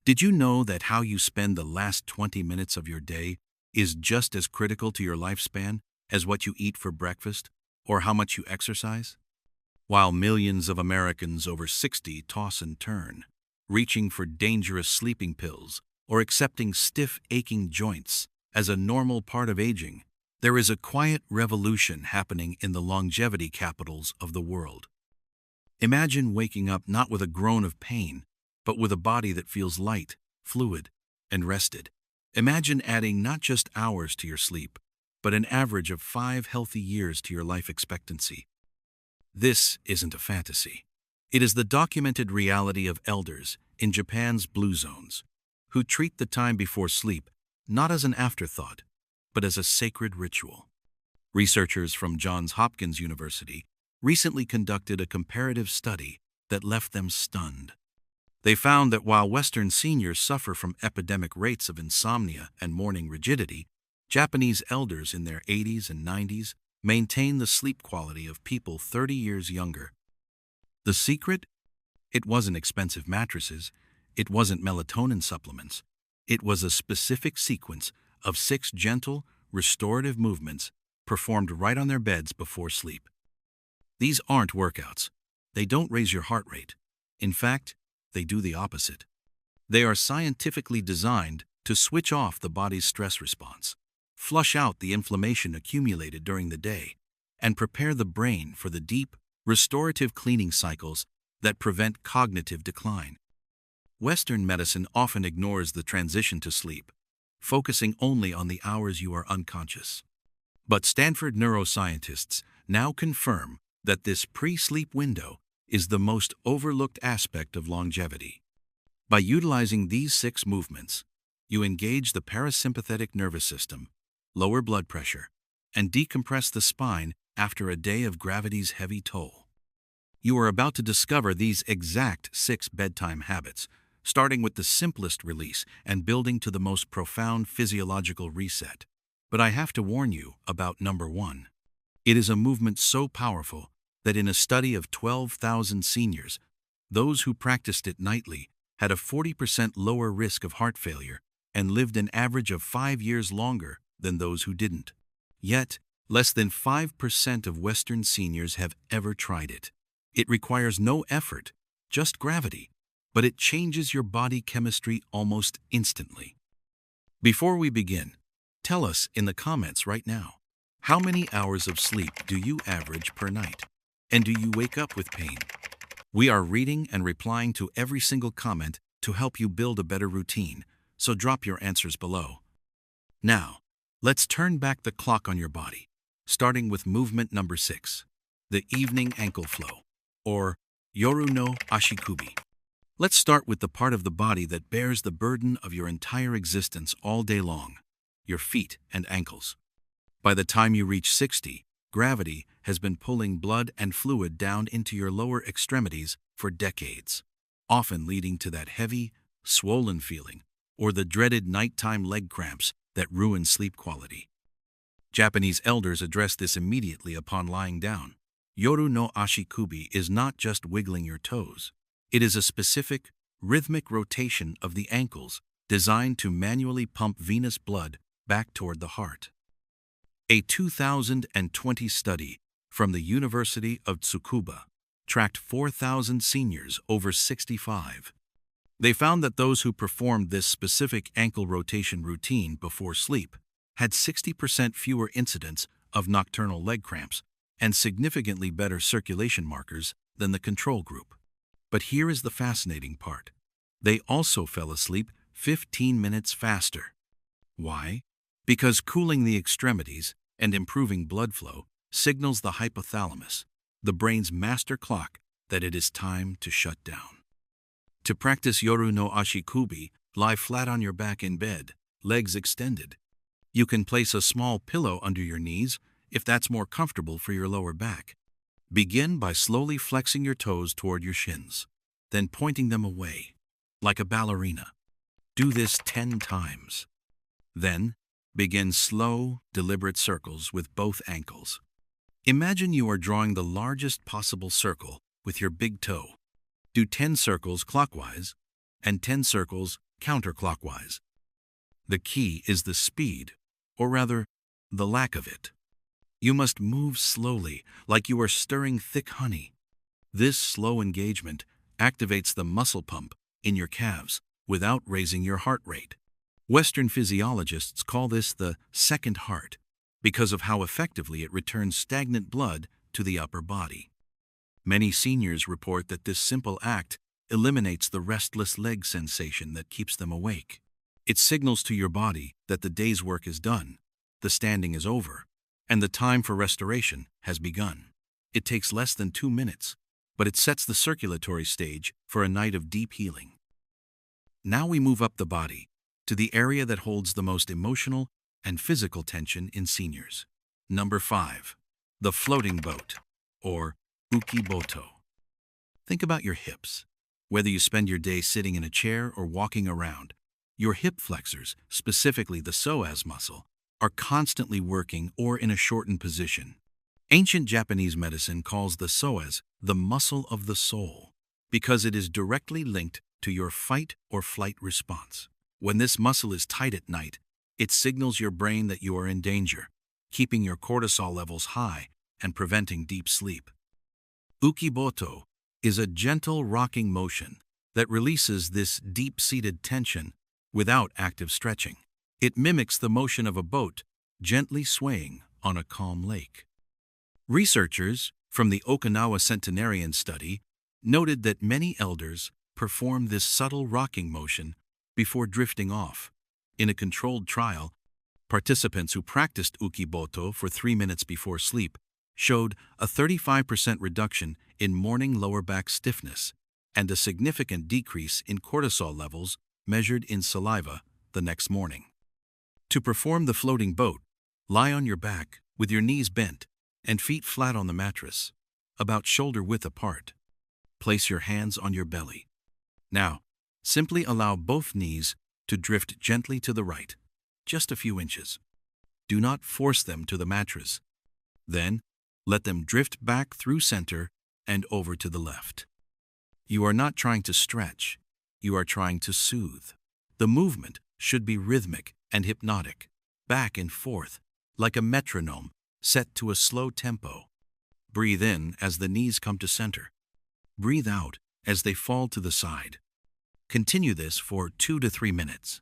Did you know that how you spend the last 20 minutes of your day is just as critical to your lifespan as what you eat for breakfast or how much you exercise? While millions of Americans over 60 toss and turn, reaching for dangerous sleeping pills or accepting stiff, aching joints as a normal part of aging, there is a quiet revolution happening in the longevity capitals of the world. Imagine waking up not with a groan of pain, but with a body that feels light, fluid, and rested. Imagine adding not just hours to your sleep, but an average of 5 healthy years to your life expectancy. This isn't a fantasy. It is the documented reality of elders in Japan's blue zones, who treat the time before sleep not as an afterthought, but as a sacred ritual. Researchers from Johns Hopkins University recently conducted a comparative study that left them stunned. They found that while Western seniors suffer from epidemic rates of insomnia and morning rigidity, Japanese elders in their 80s and 90s maintain the sleep quality of people 30 years younger. The secret? It wasn't expensive mattresses, it wasn't melatonin supplements, it was a specific sequence of 6 gentle, restorative movements performed right on their beds before sleep. These aren't workouts. They don't raise your heart rate. In fact, they do the opposite. They are scientifically designed to switch off the body's stress response, flush out the inflammation accumulated during the day, and prepare the brain for the deep, restorative cleaning cycles that prevent cognitive decline. Western medicine often ignores the transition to sleep, focusing only on the hours you are unconscious. But Stanford neuroscientists now confirm that this pre-sleep window is the most overlooked aspect of longevity. By utilizing these 6 movements, you engage the parasympathetic nervous system, lower blood pressure, and decompress the spine after a day of gravity's heavy toll. You are about to discover these exact 6 bedtime habits, starting with the simplest release and building to the most profound physiological reset. But I have to warn you about number 1. It is a movement so powerful that in a study of 12,000 seniors, those who practiced it nightly had a 40% lower risk of heart failure and lived an average of 5 years longer than those who didn't. Yet, less than 5% of Western seniors have ever tried it. It requires no effort, just gravity, but it changes your body chemistry almost instantly. Before we begin, tell us in the comments right now, how many hours of sleep do you average per night? And do you wake up with pain? We are reading and replying to every single comment to help you build a better routine, so drop your answers below. Now, let's turn back the clock on your body, starting with movement number 6, the evening ankle flow, or Yoru no Ashikubi. Let's start with the part of the body that bears the burden of your entire existence all day long, your feet and ankles. By the time you reach 60, gravity has been pulling blood and fluid down into your lower extremities for decades, often leading to that heavy, swollen feeling or the dreaded nighttime leg cramps that ruin sleep quality. Japanese elders address this immediately upon lying down. Yoru no Ashikubi is not just wiggling your toes. It is a specific, rhythmic rotation of the ankles designed to manually pump venous blood back toward the heart. A 2020 study from the University of Tsukuba tracked 4,000 seniors over 65. They found that those who performed this specific ankle rotation routine before sleep had 60% fewer incidents of nocturnal leg cramps and significantly better circulation markers than the control group. But here is the fascinating part. They also fell asleep 15 minutes faster. Why? Because cooling the extremities and improving blood flow signals the hypothalamus, the brain's master clock, that it is time to shut down. To practice Yoru no Ashikubi, lie flat on your back in bed, legs extended. You can place a small pillow under your knees if that's more comfortable for your lower back. Begin by slowly flexing your toes toward your shins, then pointing them away, like a ballerina. Do this 10 times. Then, begin slow, deliberate circles with both ankles. Imagine you are drawing the largest possible circle with your big toe. Do 10 circles clockwise and 10 circles counterclockwise. The key is the speed, or rather, the lack of it. You must move slowly, like you are stirring thick honey. This slow engagement activates the muscle pump in your calves without raising your heart rate. Western physiologists call this the second heart because of how effectively it returns stagnant blood to the upper body. Many seniors report that this simple act eliminates the restless leg sensation that keeps them awake. It signals to your body that the day's work is done, the standing is over, and the time for restoration has begun. It takes less than 2 minutes, but it sets the circulatory stage for a night of deep healing. Now we move up the body to the area that holds the most emotional and physical tension in seniors. Number 5. The floating boat, or ukiboto. Think about your hips. Whether you spend your day sitting in a chair or walking around, your hip flexors, specifically the psoas muscle, are constantly working or in a shortened position. Ancient Japanese medicine calls the psoas the muscle of the soul because it is directly linked to your fight or flight response. When this muscle is tight at night, it signals your brain that you are in danger, keeping your cortisol levels high and preventing deep sleep. Ukiboto is a gentle rocking motion that releases this deep-seated tension without active stretching. It mimics the motion of a boat gently swaying on a calm lake. Researchers from the Okinawa Centenarian Study noted that many elders perform this subtle rocking motion before drifting off. In a controlled trial, participants who practiced ukiboto for 3 minutes before sleep showed a 35% reduction in morning lower back stiffness and a significant decrease in cortisol levels measured in saliva the next morning. To perform the floating boat, lie on your back with your knees bent and feet flat on the mattress, about shoulder width apart. Place your hands on your belly. Now, simply allow both knees to drift gently to the right, just a few inches. Do not force them to the mattress. Then, let them drift back through center and over to the left. You are not trying to stretch, you are trying to soothe. The movement should be rhythmic and hypnotic, back and forth, like a metronome set to a slow tempo. Breathe in as the knees come to center. Breathe out as they fall to the side. Continue this for 2 to 3 minutes.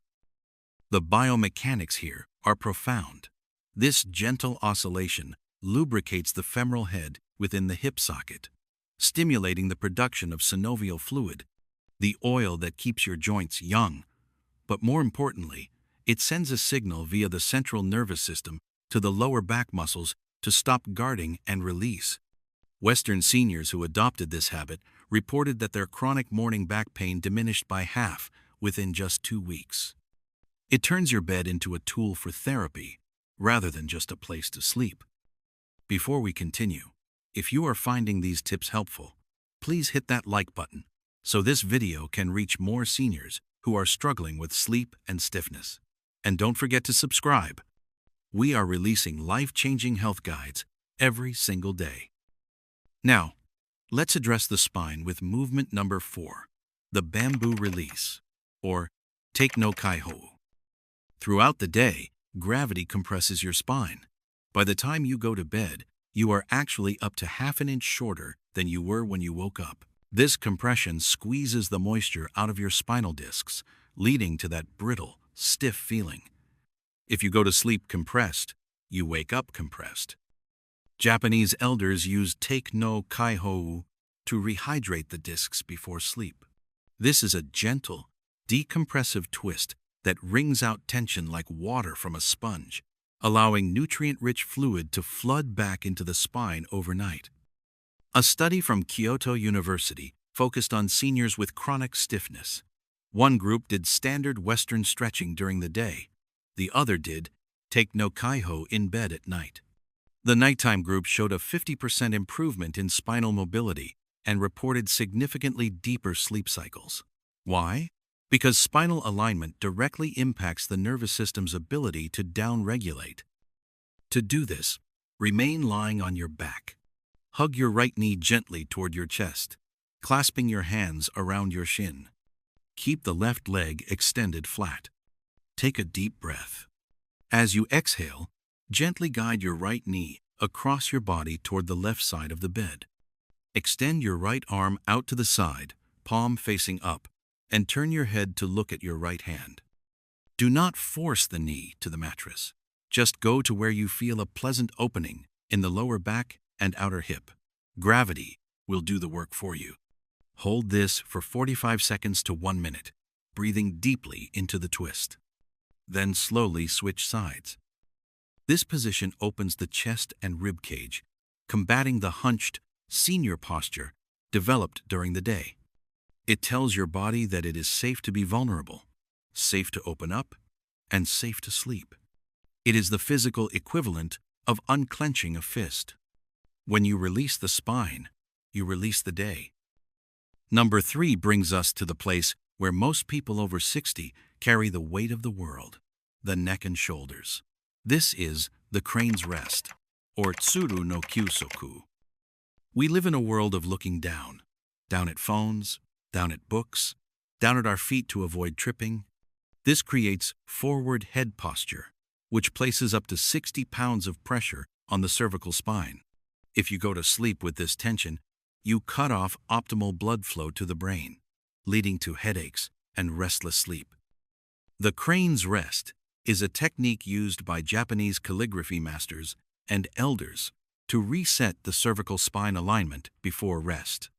The biomechanics here are profound. This gentle oscillation lubricates the femoral head within the hip socket, stimulating the production of synovial fluid, the oil that keeps your joints young. But more importantly, it sends a signal via the central nervous system to the lower back muscles to stop guarding and release. Western seniors who adopted this habit reported that their chronic morning back pain diminished by half within just 2 weeks. It turns your bed into a tool for therapy rather than just a place to sleep. Before we continue, if you are finding these tips helpful, please hit that like button so this video can reach more seniors who are struggling with sleep and stiffness. And don't forget to subscribe. We are releasing life-changing health guides every single day. Now, let's address the spine with movement number 4, the bamboo release, or take no kaiho. Throughout the day, gravity compresses your spine. By the time you go to bed, you are actually up to half an inch shorter than you were when you woke up. This compression squeezes the moisture out of your spinal discs, leading to that brittle, stiff feeling. If you go to sleep compressed, you wake up compressed. Japanese elders use take no kaiho to rehydrate the discs before sleep. This is a gentle, decompressive twist that wrings out tension like water from a sponge, allowing nutrient-rich fluid to flood back into the spine overnight. A study from Kyoto University focused on seniors with chronic stiffness. One group did standard Western stretching during the day. The other did take no kaiho in bed at night. The nighttime group showed a 50% improvement in spinal mobility and reported significantly deeper sleep cycles. Why? Because spinal alignment directly impacts the nervous system's ability to downregulate. To do this, remain lying on your back. Hug your right knee gently toward your chest, clasping your hands around your shin. Keep the left leg extended flat. Take a deep breath. As you exhale, gently guide your right knee across your body toward the left side of the bed. Extend your right arm out to the side, palm facing up, and turn your head to look at your right hand. Do not force the knee to the mattress. Just go to where you feel a pleasant opening in the lower back and outer hip. Gravity will do the work for you. Hold this for 45 seconds to 1 minute, breathing deeply into the twist. Then slowly switch sides. This position opens the chest and rib cage, combating the hunched, senior posture developed during the day. It tells your body that it is safe to be vulnerable, safe to open up, and safe to sleep. It is the physical equivalent of unclenching a fist. When you release the spine, you release the day. Number 3 brings us to the place where most people over 60 carry the weight of the world, the neck and shoulders. This is the crane's rest, or tsuru no kyusoku. We live in a world of looking down at phones, down at books, down at our feet to avoid tripping. This creates forward head posture, which places up to 60 pounds of pressure on the cervical spine. If you go to sleep with this tension, you cut off optimal blood flow to the brain, leading to headaches and restless sleep. The crane's rest is a technique used by Japanese calligraphy masters and elders to reset the cervical spine alignment before rest.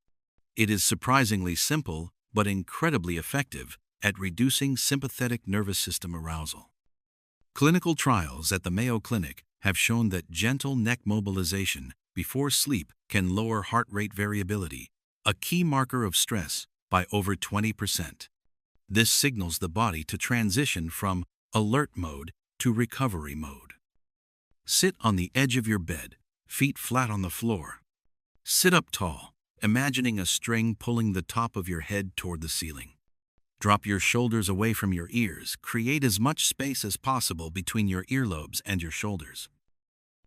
It is surprisingly simple but incredibly effective at reducing sympathetic nervous system arousal. Clinical trials at the Mayo Clinic have shown that gentle neck mobilization before sleep can lower heart rate variability, a key marker of stress, by over 20%. This signals the body to transition from alert mode to recovery mode. Sit on the edge of your bed, feet flat on the floor. Sit up tall, imagining a string pulling the top of your head toward the ceiling. Drop your shoulders away from your ears. Create as much space as possible between your earlobes and your shoulders.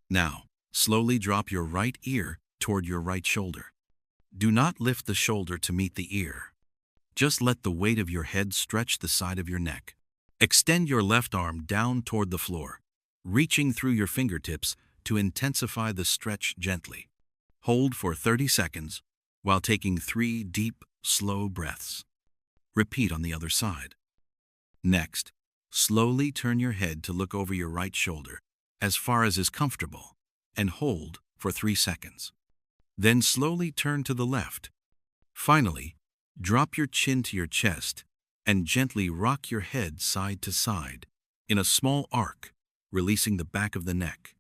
Now, slowly drop your right ear toward your right shoulder. Do not lift the shoulder to meet the ear. Just let the weight of your head stretch the side of your neck. Extend your left arm down toward the floor, reaching through your fingertips to intensify the stretch gently. Hold for 30 seconds while taking 3 deep, slow breaths. Repeat on the other side. Next, slowly turn your head to look over your right shoulder as far as is comfortable and hold for 3 seconds. Then slowly turn to the left. Finally, drop your chin to your chest and gently rock your head side to side in a small arc, releasing the back of the neck.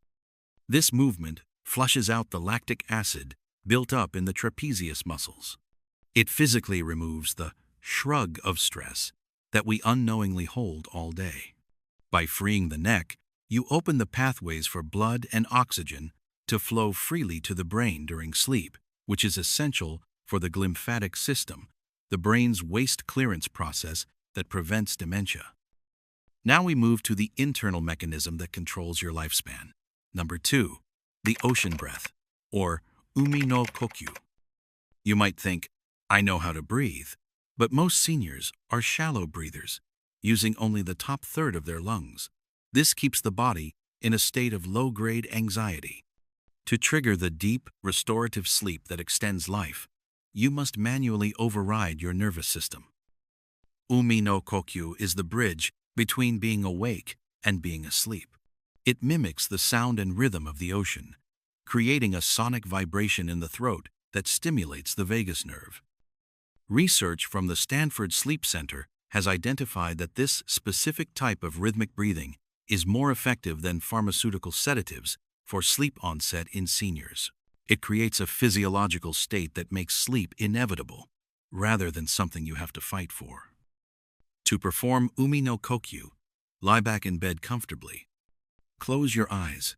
This movement flushes out the lactic acid built up in the trapezius muscles. It physically removes the shrug of stress that we unknowingly hold all day. By freeing the neck, you open the pathways for blood and oxygen to flow freely to the brain during sleep, which is essential for the glymphatic system, the brain's waste clearance process that prevents dementia. Now we move to the internal mechanism that controls your lifespan. Number 2, the ocean breath, or umi no kokyu. You might think, I know how to breathe, but most seniors are shallow breathers, using only the top third of their lungs. This keeps the body in a state of low-grade anxiety. To trigger the deep, restorative sleep that extends life, you must manually override your nervous system. Umi no kokyu is the bridge between being awake and being asleep. It mimics the sound and rhythm of the ocean, creating a sonic vibration in the throat that stimulates the vagus nerve. Research from the Stanford Sleep Center has identified that this specific type of rhythmic breathing is more effective than pharmaceutical sedatives for sleep onset in seniors. It creates a physiological state that makes sleep inevitable, rather than something you have to fight for. To perform umi no kokyu, lie back in bed comfortably. Close your eyes.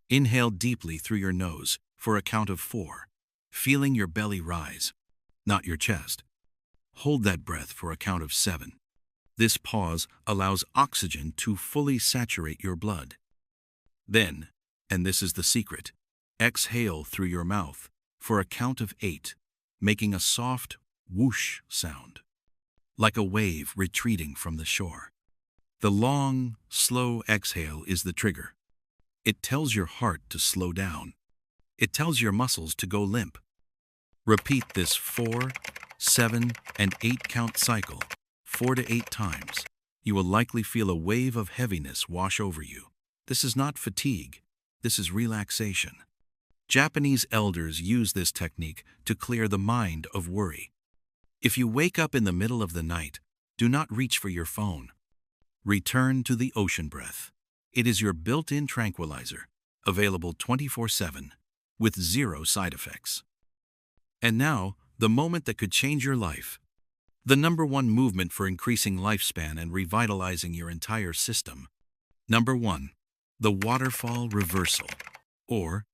Inhale deeply through your nose for a count of 4, feeling your belly rise, not your chest. Hold that breath for a count of 7. This pause allows oxygen to fully saturate your blood. Then, and this is the secret, exhale through your mouth for a count of 8, making a soft whoosh sound. like a wave retreating from the shore. The long, slow exhale is the trigger. It tells your heart to slow down. It tells your muscles to go limp. Repeat this 4, 7, and 8 count cycle 4 to 8 times. You will likely feel a wave of heaviness wash over you. This is not fatigue. This is relaxation. Japanese elders use this technique to clear the mind of worry. If you wake up in the middle of the night, do not reach for your phone. Return to the ocean breath. It is your built-in tranquilizer, available 24/7, with 0 side effects. And now, the moment that could change your life. The #1 movement for increasing lifespan and revitalizing your entire system. #1. The waterfall reversal, or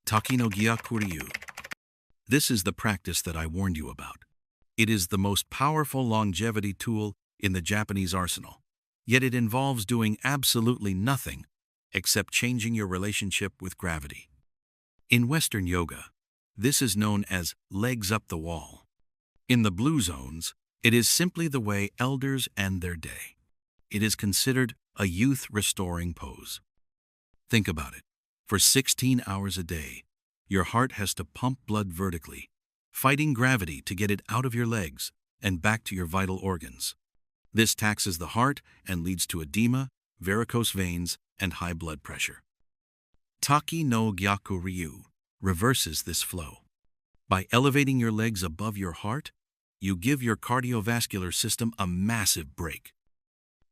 Taki no Gyakuryu. This is the practice that I warned you about. It is the most powerful longevity tool in the Japanese arsenal. Yet it involves doing absolutely nothing except changing your relationship with gravity. In Western yoga, this is known as legs up the wall. In the blue zones, it is simply the way elders end their day. It is considered a youth-restoring pose. Think about it. For 16 hours a day, your heart has to pump blood vertically, fighting gravity to get it out of your legs and back to your vital organs. This taxes the heart and leads to edema, varicose veins, and high blood pressure. Taki no Gyakuryu reverses this flow. By elevating your legs above your heart, you give your cardiovascular system a massive break.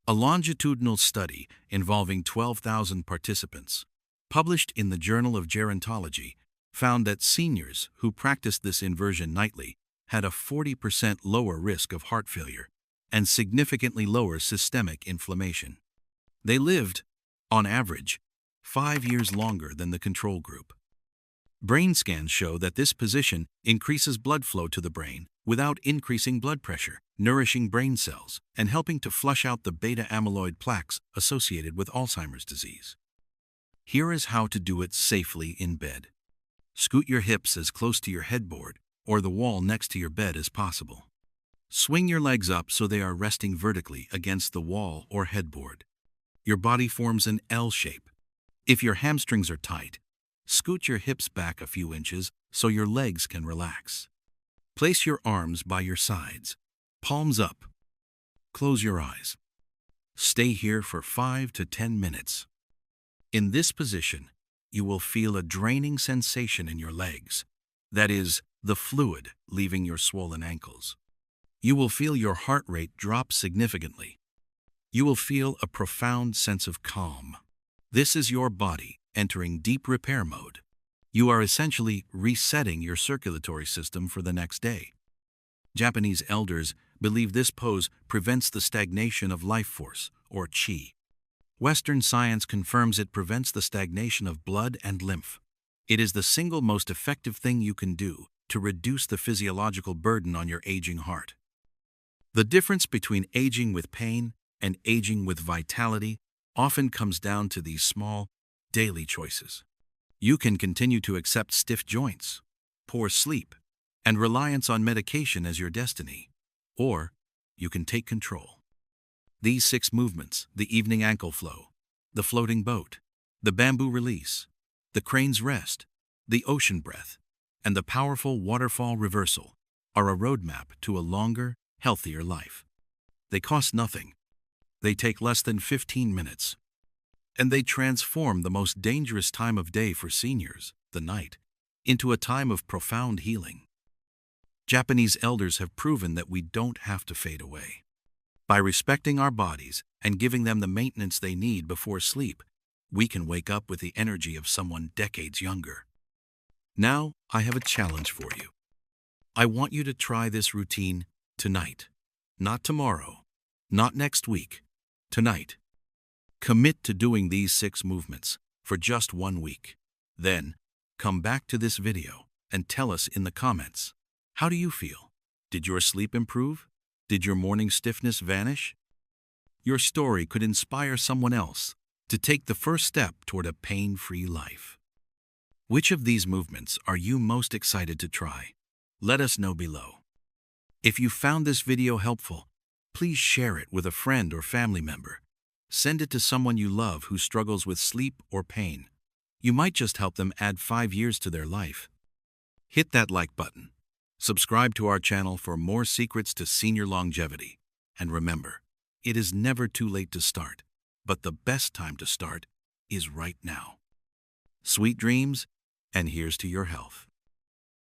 A longitudinal study involving 12,000 participants, published in the Journal of Gerontology, found that seniors who practiced this inversion nightly had a 40% lower risk of heart failure and significantly lower systemic inflammation. They lived, on average, 5 years longer than the control group. Brain scans show that this position increases blood flow to the brain without increasing blood pressure, nourishing brain cells, and helping to flush out the beta-amyloid plaques associated with Alzheimer's disease. Here is how to do it safely in bed. Scoot your hips as close to your headboard or the wall next to your bed as possible. Swing your legs up so they are resting vertically against the wall or headboard. Your body forms an L shape. If your hamstrings are tight, scoot your hips back a few inches so your legs can relax. Place your arms by your sides, palms up. Close your eyes. Stay here for 5 to 10 minutes. In this position, you will feel a draining sensation in your legs. That is, the fluid leaving your swollen ankles. You will feel your heart rate drop significantly. You will feel a profound sense of calm. This is your body entering deep repair mode. You are essentially resetting your circulatory system for the next day. Japanese elders believe this pose prevents the stagnation of life force, or qi. Western science confirms it prevents the stagnation of blood and lymph. It is the single most effective thing you can do to reduce the physiological burden on your aging heart. The difference between aging with pain and aging with vitality often comes down to these small, daily choices. You can continue to accept stiff joints, poor sleep, and reliance on medication as your destiny, or you can take control. These 6 movements, the evening ankle flow, the floating boat, the bamboo release, the crane's rest, the ocean breath, and the powerful waterfall reversal, are a roadmap to a longer, healthier life. They cost nothing. They take less than 15 minutes. And they transform the most dangerous time of day for seniors, the night, into a time of profound healing. Japanese elders have proven that we don't have to fade away. By respecting our bodies and giving them the maintenance they need before sleep, we can wake up with the energy of someone decades younger. Now, I have a challenge for you. I want you to try this routine tonight. Not tomorrow. Not next week. Tonight. Commit to doing these 6 movements for just 1 week. Then, come back to this video and tell us in the comments. How do you feel? Did your sleep improve? Did your morning stiffness vanish? Your story could inspire someone else to take the first step toward a pain-free life. Which of these movements are you most excited to try? Let us know below. If you found this video helpful, Please share it with a friend or family member. Send it to someone you love who struggles with sleep or pain. You might just help them add 5 years to their life. Hit that like button. Subscribe to our channel for more secrets to senior longevity. And remember, it is never too late to start, but the best time to start is right now. Sweet dreams, and here's to your health.